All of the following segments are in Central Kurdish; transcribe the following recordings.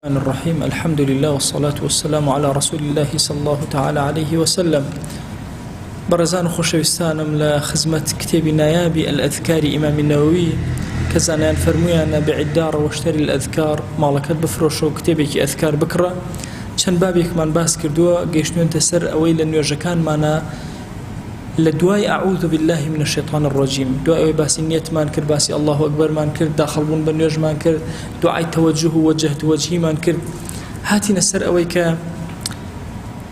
الرحمن الرحيم الحمد لله والصلاة والسلام على رسول الله صلى الله تعالى عليه وسلم. برزان خوشوستانم لخزمة كتاب نيابي الأذكار إمام النووي كزانان فرميانا بعدار واشتري الأذكار مالكت بفروشو كتابك أذكار بكرة چەند بابێکمان باس کردووە گەیشتوێنتە سەر ئەوەی لە نوێژەکانمانە لە دوای ئەعوذ بالله من الشیطان الرجیم دوای ئەوەی باسی نیەتمان کرد باسی الله ئەکبەرمان کرد داخەڵبوون بە نوێژمان کرد دوعای تەوەجه و وەجهت وەجهیمان کرد هاتینە سەر ئەوەی کە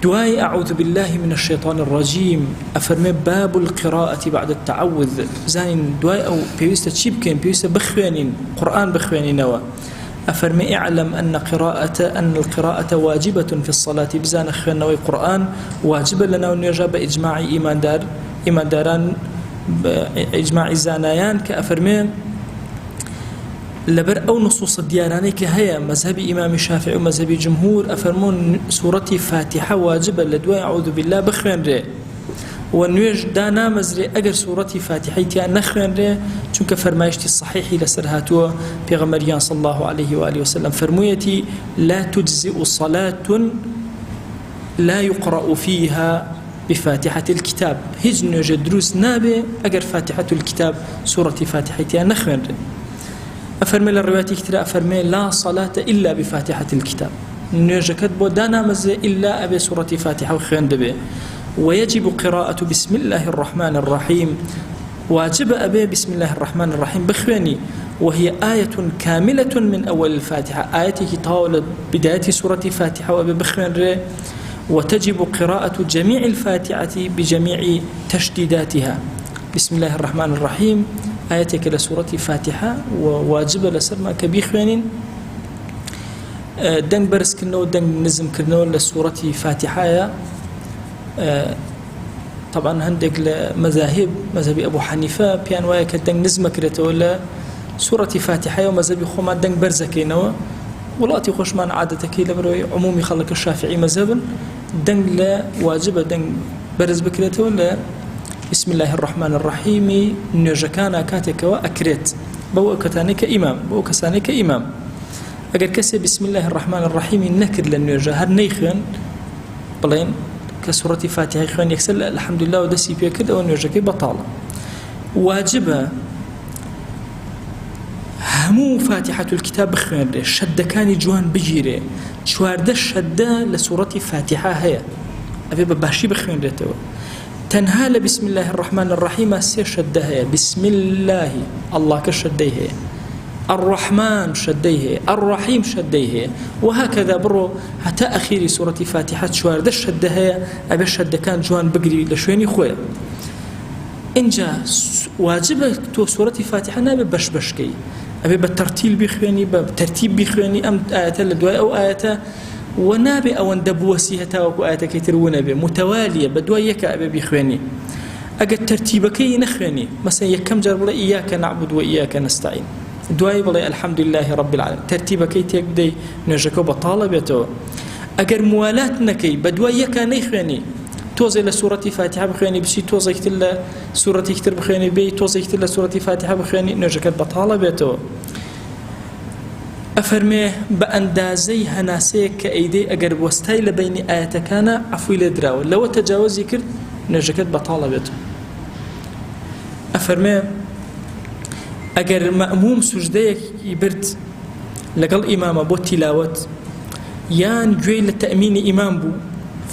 دوای ئەعوذ بالله من الشیطان الرجیم ئەفەرمێ باب القراءة بعد التعوذ بزانین دوای ئەو پێویستە چی بکەین پێویستە بخوێنین قورئان بخوێنینەوە أفرمي اعلم أن القراءة واجبة في الصلاة بزان خوێندنەوەی قورئان واجبة لنا ونێژە بە ئیجماعی ئیمانداران ئیجماعی زانایان کە ئەفەرمێ لەبەر ئەو نصوص دیارانەی کە هەیە مەذهبی ئیمامی شافعی و مەذهبی جمهور ئەفەرمون سوورەتی فاتحە واجبە لە دوای ئەعوذ بالله بخوێنرێ و نوێژ دانامەزرێ ئەگەر سوورەتی فاتحەی تیان نەخوێنرێ چونکە فەرمایشتی صحیحی لەسەر هاتووە پێغەمبەریان صلی الله عليه وآله وسلم فەرموویەتی لا تجزئ صلاة لا يقرأ فيها بفاتحة الكتاب هیچ نوێژە دروست نابێ ئەگەر فاتحة الكتاب سوورەتی فاتحەی تیان نەخوێنرێ ئەفەرمێ لە ڕوايەتی ترە ئەفەرمێ لا صلاة إلا بفاتحة الكتاب نوێژەکەت بۆ دانامەزرێ إلا ئەبێ سوورەتی فاتحە خوێند بێ ويجب قراءة بسم الله الرحمن الرحيم واجب أبي بسم الله الرحمن الرحيم بخواني وهي آية كاملة من أول الفاتحة آية طاولة بداية سورة فاتحة وأبي بخوان وتجب قراءة جميع الفاتحة بجميع تشديداتها بسم الله الرحمن الرحيم آياتك لسورة فاتحة وواجب لسرما كبيخوان دنگ برس كنو دنگ نزم كنو لسورة فاتحة طبعا هندك لمذاهب مذهب أبو حنيفة بيان ويا كدنگ نزمة كرته ولا سورة فاتحة ومذهب خوما دنگ برزكينوا ولاتي خوشمان عادتك لبروي عمومي خلق الشافعي مذهبا دنگ لا واجبة دنگ برز بكرته ولا بسم الله الرحمن الرحيم نجكانا كاتك وأكرت بو كتانك إمام بو كسانك إمام أجر كسي بسم الله الرحمن الرحيم نكر للنجا هر نيخن بلين كسورة فاتحة خوان يكسل الحمد لله ودسي بيكد أو نوجكي بطالة واجبة همو فاتحة الكتاب خوان شد كان جوان بجيري شوارد الشدة لسورة فاتحة هي أبي بباشي بخوان ريتو تنهال بسم الله الرحمن الرحيم سي شدة هي بسم الله الله كشدة هي الرحمن شديه الرحيم شديه وهكذا برو حتى أخير سورة فاتحة شوارد الشدها أبي الشد كان جوان بقري لشويني خويا إنجا واجبة تو سورة فاتحة نابي بشكي أبي بالترتيل بخواني بترتيب بخواني أم آيات الدواء أو آيات ونابي أو اندبوسيها وكو آيات كتير ونابي متوالية بدوايك أبي بخواني أجد ترتيبك نخواني مثلا يكم جرب إياك نعبد وإياك نستعين دوای بڵێ الحمد لله رب العالمين ترتیبەکەی تێک بدەی نوێژەکە بەتاڵە بێتەوە ئەگەر موالات نەکەی بە دوای یەکە نەیخوێنی تۆزێ لە سوورەتی فاتحە بخوێنی بچی تۆزێکتر لە سوورەتێکی تر بخوێنی بێی تۆزێکتر لە سوورەتی فاتحە بخوێنی نوێژەکەت بەتاڵە بێتەوە ئەفەرمێ بە ئەندازەی هەناسەیەک کە ئەیدەی ئەگەر وەستای لە بینی ئاەتەکانە عەفوی لێ دراوە لەوە تەجاوزی کرد نوێژەکەت بەتاڵە بێتەوە ئەفەرمێ ئەگەر مەأموم سوجدەیەکی برد لەگەڵ ئیمامە بۆ تیلاوەت یان گوێی لە تەئمینی ئیمام بوو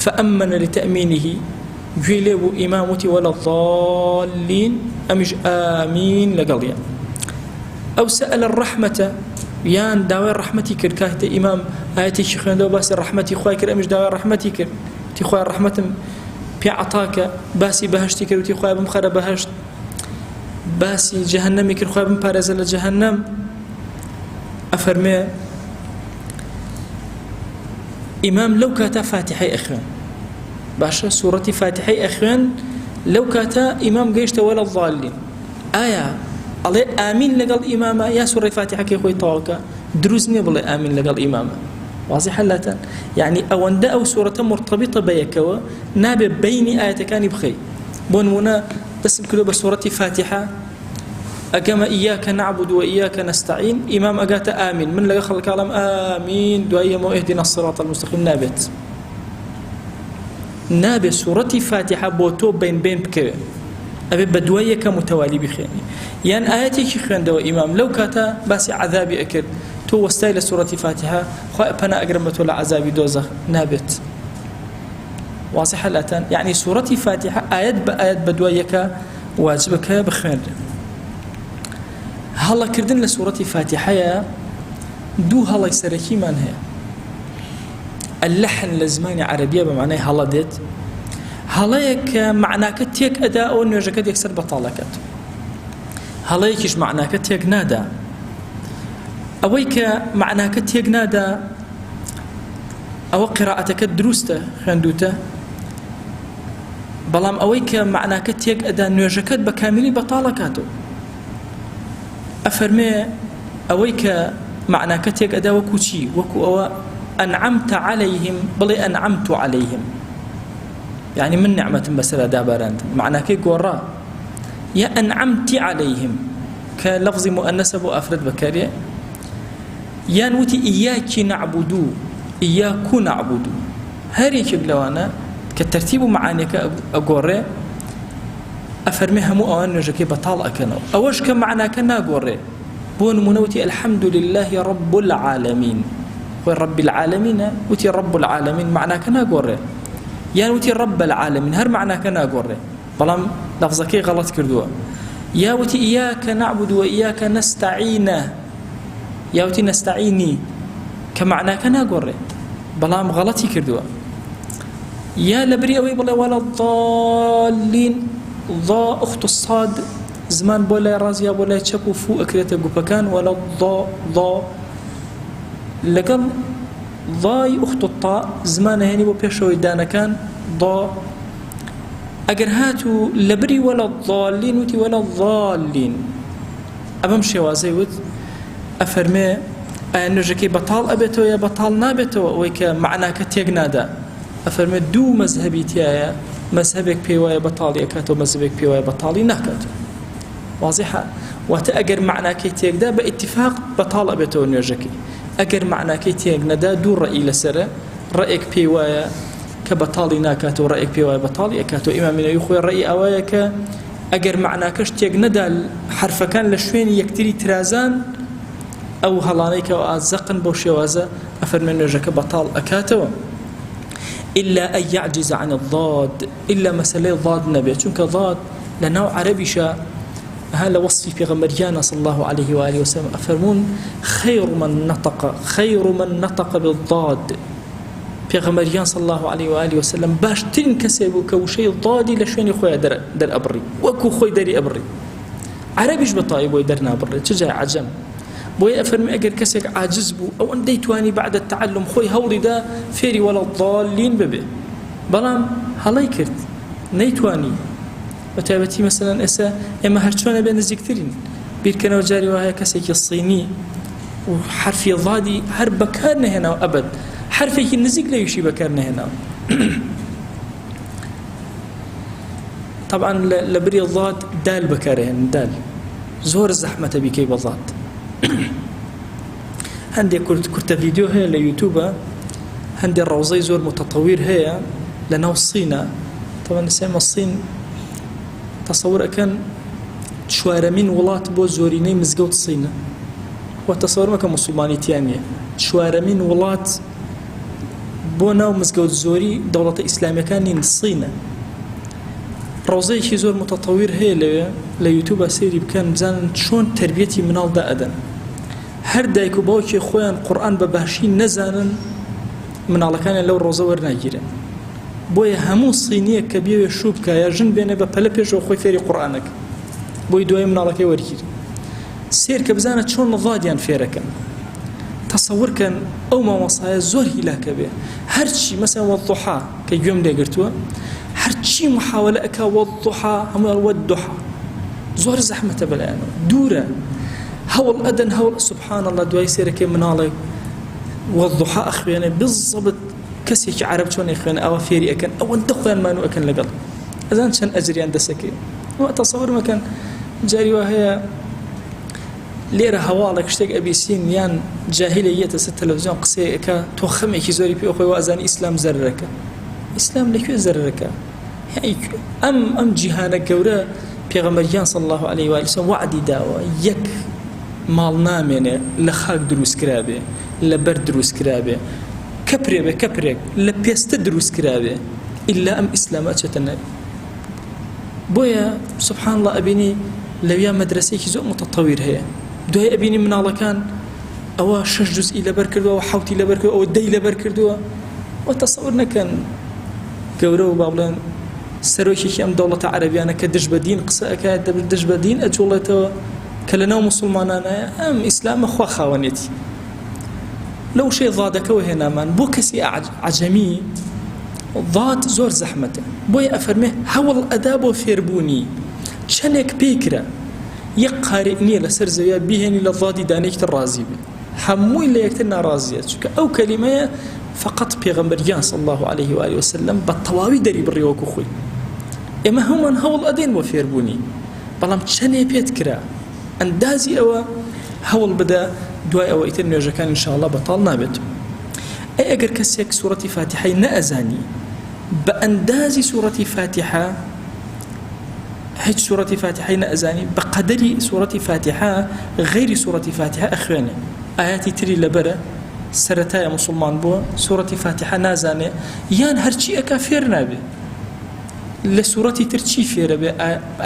فەئەمەنە لتەئمینیه گوێی لێ بوو ئیمام وتی وەلە الضالین ئەمیش ئامین لەگەڵیان ئەو سەئەلە الرەحمەتە یان داوای ڕەحمەتی کرد کاتێ ئیمام ئاەتێکی خوێندەوە باسی ڕەحمەتی خوای کرد ئەمیش داوای ڕەحمەتی کرد تی خوای ڕەحمەتم پێ عەتاکە باسی بەهەشتی کرد وتی خوای بمخەرە بەهەشت باسی جهنمی کرد خواه بمپارێزە لە جهنم ئەفەرمێ ئیمام لەو کاتە فاتحەی ئەخوێن باشە سوورەتی فاتحەی ئەخوێن لەو کاتە ئیمام گەیشتە وەلە الضالین ئایا ئەڵێ ئامین لەگەڵ ئیمامە یا سوورەی فاتحەکەی خۆی تەواوکە دروست نییە بڵێ ئامین لەگەڵ ئیمامە واضحە لاتان یعنی ئەوەندە ئەو سوورەتە مرتبطە بەیەکەوە نابێ بینی ئاەتەکانی بخەی بۆ نمونە دەستم کردو بە سوورەتی فاتحە أقام إياك نعبد وإياك نستعين إمام أقات آمين من لا يخل كلام آمين دعاء مو اهدنا الصراط المستقيم نابت سورة فاتحة بوتو بين بك أبي بدوية متوالي بخيني يعني آياتي خيان دو إمام لو كاتا بس عذابي أكل تو وستايل سورة فاتحة خائب أنا أقرمت ولا عذابي دوزخ نابت واضح الأتان يعني سورة فاتحة آيات بآيات بدوية واجبك بخير هلا كردن لسورة فاتحة دو هلا يسركي من هي اللحن لزماني عربية بمعنى هلا ديت هلايك معناك تيك أداء ونرجعك يكسر بطالك هلايكش معناك تيك نادا أويك معناك تيك نادا أو قراءتك دروسته خندوته بلام أويك معناك تيك أداء نرجعك بكامل بطالكاته أفرمي أويك معناك تيك أداء وكوشي وكو أو أنعمت عليهم بل أنعمت عليهم يعني من نعمة بسرة دابراند معناه كي قرا يا أنعمت عليهم كلفظ مؤنث وأفرد بكارية يا نوتي إياك نعبدو إياك نعبدو هاريك بلوانا كترتيب معانيك أقرا أفرميها مو أوان نجاكي بطال أكنو أوش كم معناه كنا قرا بون منوتي الحمد لله رب العالمين ورب العالمين وتي رب العالمين معناه كنا قرا يعني وتي رب العالمين هر معناه كنا قرر بلام لفظك غلط كردوا يا وتي إياك نعبد وإياك نستعين يا وتي نستعيني كمعناه كنا قرر بلام غلطي كردوا يا لبري أوي بلا ولا الضالين ضاء أخت الصاد زمان بولا رازيا بولا تشكو فوق أكلته جوبكان ولا ضاء لقل ضاي أخت الطاء زمان هني وبيشوي دانا كان ضاء أجر هاتو لبري ولا الضالين وتي ولا الضالين أبمشي وازيود أفرمي نرجكي بطال أبيتو يا بطال نابتو ويك معناك تيجنادا أفرمي دو مذهبي تيايا مذهبك بيوايا بطالي أكاتو مذهبك بيوايا بطالي ناكاتو واضحة وتأجر معناك تيجدا باتفاق بطال أبيتو نرجكي أجر معناك تيجنادا دو رأي لسرة رأيك بيوايا كبطالي ناكاتو رأيك بيوايا بطالي أكاتو إمامنا يخوي الرأي أوايك أجر معناكش تيجنادا حرف كان لشوين يكتري ترازان أو هلانيك أو أزقن بوشيوازة أفرمي نرجك بطال أكاتو إلا أن يعجز عن الضاد إلا مسألة ضاد نبي چونك ضاد لنوع عربي شا هذا وصفي في غمريانا صلى الله عليه وآله وسلم أفرمون خير من نطق بالضاد في غمريان صلى الله عليه وآله وسلم باش تنكسب كوشي ضادي لشوين خويا در أبري وكو خوي دري أبري عربيش بطايب ويدرنا أبري تجاه عجم بوي أفرمي أجر كسك عاجز بو أو أن ديتواني بعد التعلم خوي هولي دا فيري ولا الضالين ببي بلام هلاي كرت نيتواني وتابتي مثلا إسا إما هرشوانا بين الزكترين بيركنا وجاري وهي كسك الصيني وحرفي ضادي هر بكارنا هنا وأبد حرفي النزيق لا يشي بكارنا هنا طبعا لبري الضاد دال بكارهن دال زور الزحمة بكي بالضاد هندي كرت فيديو هي ليوتيوب هندي الروزي زور متطوير هي لنا الصين طبعا نسمى الصين تصور كان شوارع من ولات بو زوريني مزقوت الصين وتصور ما كان مسلماني تانية شوارع من ولات بونا ومزقوت زوري دولة إسلامية كان الصين روزي شي زور متطوير هي ليوتيوب سيري بكان بزان شون تربيتي منال دا أدن هر دایک و باوکی خویان قرآن بباشی نزانن من على كان لو روزور ناجره بوی همون صینیه کبیه شوب که یا جن بینه به پله پیش و خوی فیری قرآنک بوی دوی من على که ورگیر سیر که بزانه چون ضادیان فیره کن تصور کن او ما وصايا زور هلا كبير هرشي مثلا والضحى كيوم دقرتوا هرشي محاولة أكا والضحى هم والضحى زور زحمة بلا دورة هول أدن هول سبحان الله دواي سيرك منالك والضحى أخواني بالضبط كسيك عرب شون أخواني أو فيري أكن أو أنت أخوان ما نو أكن لقل أذن شن أجري عند سكين وتصور ما كان جاري وهي لێرە هەواڵێک شتێک ئەبیسین یان جاهیلەیەتە سەر تەلەڤیزیۆن قسەیەکە تۆ خەمێکی زۆری پێ خۆی وازانی ئیسلام زەرەرەکە. ئیسلام لەکوێ زەرەرەکە؟ ئەم جیهانە گەورە پێغەمبەریان صلی الله عليه و سلم وعدی داوە یەک ماڵ نامێنێ لە خاک دروست کرابێ، لە بەر دروست کرابێ، کەپرێک لە پێستە دروست کرابێ ئیلا ئەم ئیسلامە ئەچێتە نەوی. بۆیە سبحان الله ئەبینی لەویا مەدرسەیەکی زۆر متەتەویر هەیە، دوای ئەبینی مناڵەکان ئەوە 6 جزئی لەبەر کردووە و 7 لەبەر کردووە، ئەوە 10 لەبەر کردووە. و تەسەور نەکەن گەورە و با بڵێن سەرۆکێکی ئەم دەوڵەتە عەرەبیانە کە دژ بە دین قسە ئەکات، دژ بە دین ئەجوڵێتەوە کە لەناو موسڵمانانەیە ئەم ئیسلامە خوا خاوەنێتی. لەو شەی ضادەکەەوە هێنامان بۆ کەسی عەجەمی ضاد زۆر زەحمەتە، بۆیە ئەفەرمێ هەوڵ ئەدا بۆ فێربوونی چەندێک پێیکرا یەک قارئ نییە لەسەر زەویە بیهێنی لە ضادی دانێکتر ڕازی بێ، هەمووی لە یەکتر ناڕازیە، چونکە ئەو کەلیمەیە فقط پێغەمبەریان صلی الله عليه و آله وسلم بە تەواوی دەری بڕیوەکو خۆی. ئێمە هەمومان هەوڵ ئەدەین بۆ فێربوونی، بەڵام چەندێ پێت کرا ئەندازی ئەوە هەوڵ بدە، دوای ئەوە ئیتر نوێژەکان ئینشاءالله بەتاڵ نابێت. ئەی ئەگەر کەسێک سوورەتی فاتحەی نەئەزانی بە ئەندازی سوورەتی فاتحە، هیچ سوورەتی فاتحەی نەئەزانی بە قەدەری سوورەتی فاتحە غەیری سوورەتی فاتحە ئەخوێنێ، ئاياتی تری لەبەرە سەرەتایە موسڵمان بووە سوورەتی فاتحە نازانێ یان هەرچی ئەکا فێر نابێ، لە سوورەتی تر چی فێرە بێ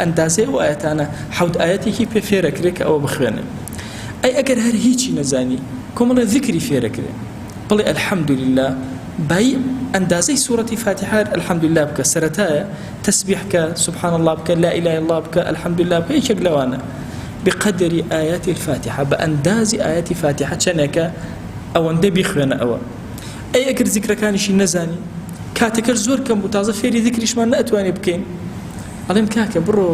ئەندازەی ئەو ئاەتانە 7 ئاەتێکی پێ فێرەکرێ کە ئەوە بخوێنێ. ئەی ئەگەر هەر هیچی نەزانی کۆمەڵە ذکری فێرەکرێ، بڵێ الحەمدولله بای ئەندازەی سوورەتی فاتحە الحەمدولله بکە، سەرەتایە تەسبیح بکە، سبحان الله بکە، لا إله إلا الله بکە، الحەمدولله بکە، یەکێک لەوانە بقدری ئاياتی الفاتحە، بە ئەندازی ئاياتی فاتحە چەندێکە ئەوەندە بیخوێنە ئەوە. ئەی ئەگەر ذیکرەکانیشی نەزانی کاتێکەش زۆر کەم بوو تازە فێری ذیکریشمان نەئەتوانێ بکەین، ئەڵێم کاکە بڕۆ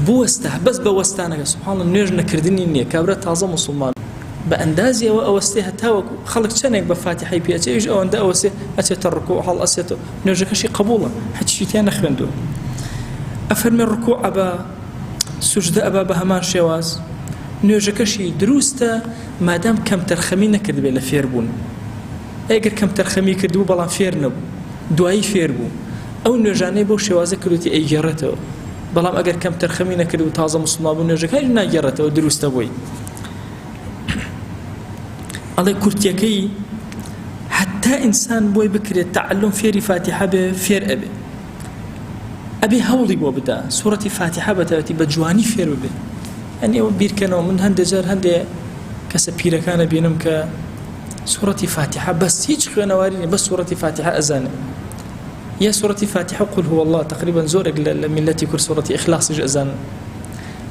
بوەستە، بەس بە وەستانەکە سبحان الله نوێژ نەکردنی نییە، کابرا تازە موسڵمان بە ئەندازی ئەوە ئەوەستێ هەتاوەکو خەڵک چەندێک بە فاتحەی پێچێش ئەوەندە ئەوەستێ ئەچێتە ڕکوع هەڵ ئەسێتەوە، نوێژەکەشی قبوڵە، هیچی تیان نەخوێندووە. ئەفەرمێ ڕکوع ئەبا، سوجدە ئەبا بە هەمان شێواز، نوێژەکەشی دروستە مادام کەم تەرخەمی نەکردبێ لە فێربوون. ئەگەر کەم تەرخەمی کردبوو بەڵام فێر نەبوو دوایی فێر بوو، ئەو نوێژانەی بۆ شێوازە کردوتی ئەیگەڕێتەوە، بەڵام ئەگەر کەم تەرخەمی نەکردو تازە موسڵمان بوو نوێژەکەی ناگەڕێتەوە، دروستە بووی. ئەڵێ کورتیەکەی حتا ئینسان بۆی بکرێت تعلم فێری فاتحە بێ فێر ئەبێ، ئەبێ هەوڵی بۆ بدا سوورەتی فاتحە بەتایبەتی بە جوانی فێر ببێ. ئەنی ئەوە بیرکەنەوە، من هەندێک جار هەندێ کەسە پیرەکانە بینم کە سوورەتی فاتحە بەس هیچ خوێنەواری نیە، بەس سوورەتی فاتحە ئەزانێ، یا سوورەتی فاتحە قل هو الله، تقریبا زۆرێک لە میلەتی کورد سوورەتی ئیخلاسیش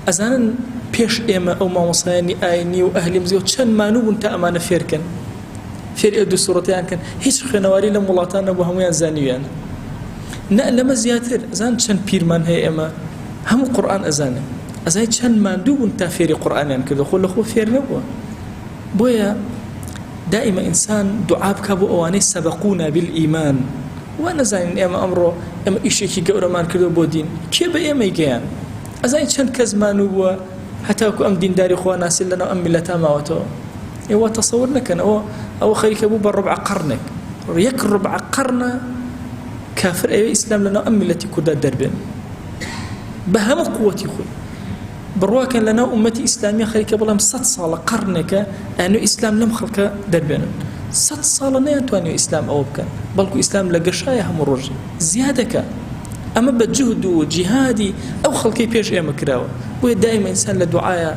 ئەزانن پێش ئێمە ئەو مامۆسایانی ئاینی و ئەهلی مزگەوت چەند مانوو بوون تا ئەمانە فێرکەن، فێر ئەو دوو سوورەتیان کەن، هیچ خوێنەواری لەم وڵاتان نەبوو، هەموویان زانیویان. نە لەمە زیاتر ئەزان چەند پیرمان هەیە ئێمە هەموو قورئان ئەزانن، ئەزای چەند ماندوو بوون تا فێری قورئانیان کردو، خۆ لەخۆ فێر نەبووە. بۆیە دائما ئینسان دوعا بکە بۆ ئەوانەی سەبەقونا بالئیمان، وا نەزانین ئێمە ئەمڕۆ ئێمە ئیشێکی گەورەمان کردو بۆ دین، کێ بە ئێمەی گەیان؟ ئەزای چەند کەس مانوو بووە هەتاکو ئەم دینداری خوا ناسی لەناو ئەم میلەتا ماوەتەوە. ئێوە تەسەور نەکەن ئەوە خەریکە بوو بە ڕبع قەرنێک، یەک ڕبع قەرنە کافر ئەوێ ئیسلام لەناو ئەم میلەتی کووردا دەربێن بە هەموو قووەتی خۆی. بڕواکەن لەناو ئومەتی ئیسلامیە خەریکە بەڵام 100 ساڵە قەرنێکە ئەنو ئیسلام لەم خەڵکە دەربێنن، 100 ساڵە نەیانتوانێت ئیسلام ئەوە بکەن، بەڵکو ئیسلام لە گەشایە هەموو ڕۆژی زیادەکە. ئەمە بە جوهد و جیهادی ئەو خەڵکەی پێش ئێمە کراوە. بۆیە دائما ئینسان لە دوعایە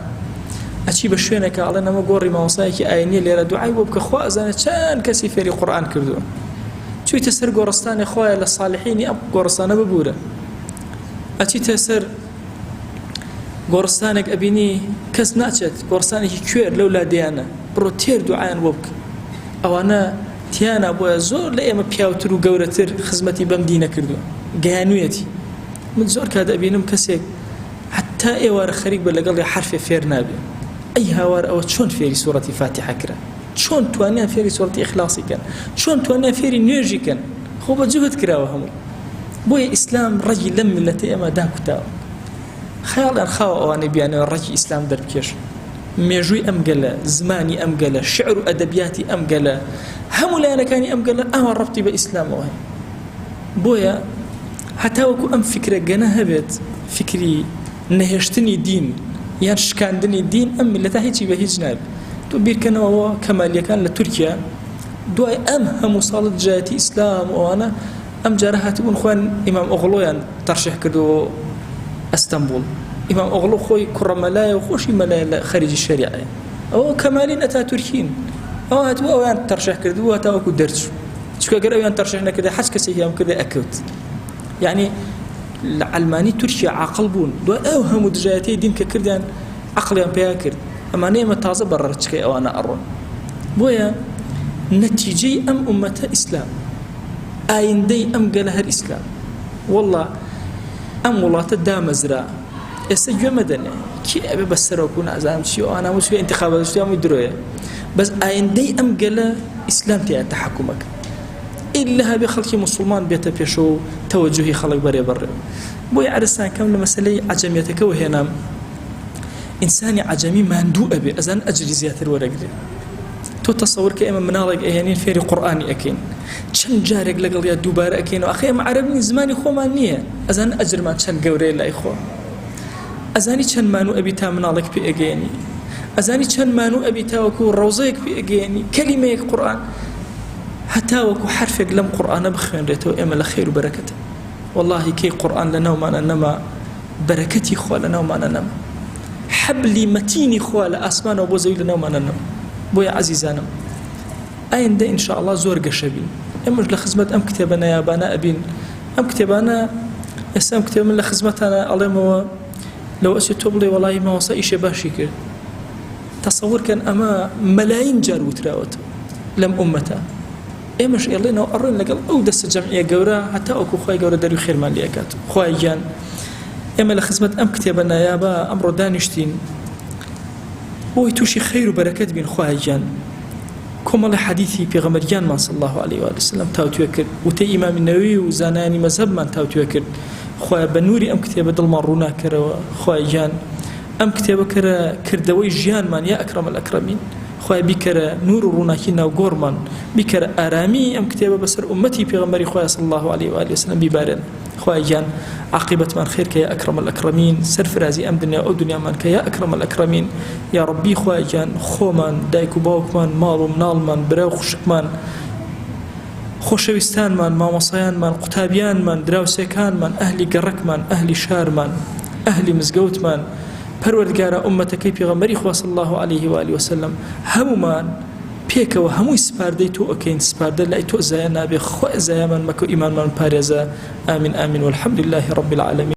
ئەچی بە شوێنێکە ئەڵێن ئەمە گۆڕی مامۆسایەکی ئاینیە لێرە دوعای بۆ بکە، خوا ئەزانێت چەند کەسی فێری قورئان کردووە، چوویتە سەر گۆڕستانی خوایە لە صالحینی ئەم گۆڕستانە ببوورە، ئەچیتە سەر گۆڕستانێک ئەبینی کەس ناچێت، گۆڕستانێکی کوێر لەو لادەیانە، بڕۆ تێر دوعایان بۆ بکە. ئەوانە تیانە بۆیە زۆر لە ئێمە پیاوتر و گەورەتر خزمەتی بەم دینە کردووە، گەیانوویەتی. من زۆر کات ئەبینم کەسێک حتا ئێوارە خەریک بە لەگەڵی حرفێ فێر نابێ، ئەی هاوار ئەوە چۆن فێری سوورەتی فاتحە کرا، چۆن توانیان فێری سوورەتی ئیخلاسی کەن، چۆن توانیان فێری نوێژی کەن، خۆ بە جوهد کراوە هەموو. بۆیە ئیسلام ڕەگی لەم میلەتە ئێمە داکوتاوە، خەیاڵیان خاوە ئەوانەی بیانەوە ڕەگی ئیسلام دەربکێشن، مێژووی ئەم گەلە زمانی ئەم گەلە شعر و ئەدەبیاتی ئەم گەلە هەموو لایەنەکانی ئەم گەلە ئەوە ڕەبتی بە ئیسلامەوە هەیە بۆیە هەتا وەکو ئەم فکرە گەنە هەبێت فکری نەهێشتنی دین یان شکاندنی دین ئەم میلەتە هیچی بە هیچ نابێت تۆ بیرکەنەوە کەمالیەکان لە تورکیا دوای ئەم هەموو ساڵە دژایەتی ئیسلام ئەوانە ئەم جارە هاتبوون خۆیان ئیمام ئۆغڵۆیان تەرشیح کردەوە ئەستەمبوڵ ئیمام ئۆغڵۆ خۆی کوڕە مەلایە و خۆشی مەلایە لە خەریجی شەریعەیە ئەوە کەمالین ئەتا تورکین ئەوە هاتووە ئەویان تەرشیح کردبوو هەتا وەکو دەرچوو چونکە ئەگەر ئەویان تەرشیح نەکردە حەج کەسێکی ئەم کردە ئەکەوت یعنی لە عەلمانی تورکیا عاقڵ بوون دوای ئەو هەموو دژایەتی دین کە کردیان عەقڵیان پێیا کرد ئەمانە ئێمە تازە بە ڕەچکەی ئەوانە ئەڕۆن بۆیە نەتیجەی ئەم ئومەتە ئیسلام ئایندەی ئەم گەلە هەر ئیسلام والله ئەم وڵاتە دامەزرا ئێستا گوێ مەدەنێ کی ئەبێ بەسەرۆک و نازانم چی و ئەوانە وچوی ئینتیخابات شتیامی درۆیە بەس ئایندەی ئەم گەلە ئیسلام تیا تەحەکومەکە ئیلا هەبێ خەڵکی موسڵمان بێتە پێشەوە و تەوەجوهی خەڵک بەڕێبەڕێ بۆی عەرستان کەم لە مەسەلەی عەجەمیەتەکەوە هێنام ئینسانی عەجەمی ماندوو ئەبێ ئەزان ئەجری زیاتر وەرەگرێ تۆ تەسەوور کە ئێمە مناڵێک ئەهێنین فێری قورئانی ئەکەین چەند جارێک لەگەڵ یا دووبارە ئەکەینەوە ئەخی ئەمە عەرەبی زمانی خۆمان نییە ئەزان ئەجرمان چەند گەورەیە لای خۆ ئەزانی چەند مانوو ئەبی تا مناڵێک پێ ئەگەیەنی ئەزانی چەند مانوو ئەبی تا وەکو ڕەوزەیەک پێ ئەگەیەنی کەلیمەیەک قورئان هەتا وەکو حرفێک لەم قورئانە بخوێنرێتەوە ئێمە لە خەیر و بەرەکەتە واللهی کەی قورئان لە ناومانە نەما بەرەکەتی خوا لە ناومانە نەما حەبلی مەتینی خوا لە ئاسمانەوە بۆ زەوی لە ناومانە نەما بۆیە عەزیزانم ئایندە ئینشاءالله زۆر گەشەبین ئێمەش لە خزمەت ئەم کتێبە نایابانە ئەبین ئەم کتێبانە ئێستا ئەم کتێبە من لە خزمەتانە ئەڵێمەوە لەو ئەچێت تۆ بڵێ وەڵی ماوەسا ئیشێ باشی کرد تەسەوورکەن ئەمە مەلاین جار وتراوەتەوە لەم ئومەتە ئێمەش ئێڵێنەوە ئەڕێن لەگەڵ ئەو دەستە جەمعیە گەورە هەتا ئەوکو خوای گەورە دەروی خێرمان لێ ئەکات خوای گیان ئێمە لە خزمەت ئەم کتێبە نایابە ئەمڕۆ دانیشتین بۆی تووشی خەیر و بەرەکەت بین خوای گیان کۆمەڵی حەدیثی پێغەمبەریانمان صلی الله علیه و سلم تاوتوێ کرد وتەی ئیمامی نەووی و زانایانی مەذهبمان تاوتوێ کرد خوای بە نووری ئەم کتێبە دڵمان ڕووناکەرەوە خوای گیان ئەم کتێبە کەرە کردەوەی ژیانمان یا ئەکرەم الئەکرەمین خوای بیکەرە نور و ڕووناکی ناو گۆڕمان بیکەرە ئارامی ئەم کتێبە بەسەر ئومەتی پێغەمبەری خوای صلی الله علیه و سلم بیبارێن خوای گیان عاقبەتمان خێر کە یا ئەکرەم الئەکرەمین سەرفرازی ئەم دنیا ئەو دنیامان کە یا ئەکرەم الئەکرەمین یا ڕەبی خوای گیان خۆمان دایک و باوکمان ماڵ و مناڵمان برا و خوشکمان خۆشەویستانمان مامۆسایانمان قوتابیانمان دراوسێکانمان ئەهلی گەڕەکمان ئەهلی شارمان ئەهلی مزگەوتمان پەروەردگارە ئومەتەکەی پێغەمبەری خوا صلی الله علیه و سلم هەمومان پێکەوە هەمووی سپاردەی تۆ ئەکەین سپاردە لای تۆ زایە نابێ خۆ زایەمان مەکە و ئیمانمان پارێزە ئامین ئامین والحەمدولله رب العالمین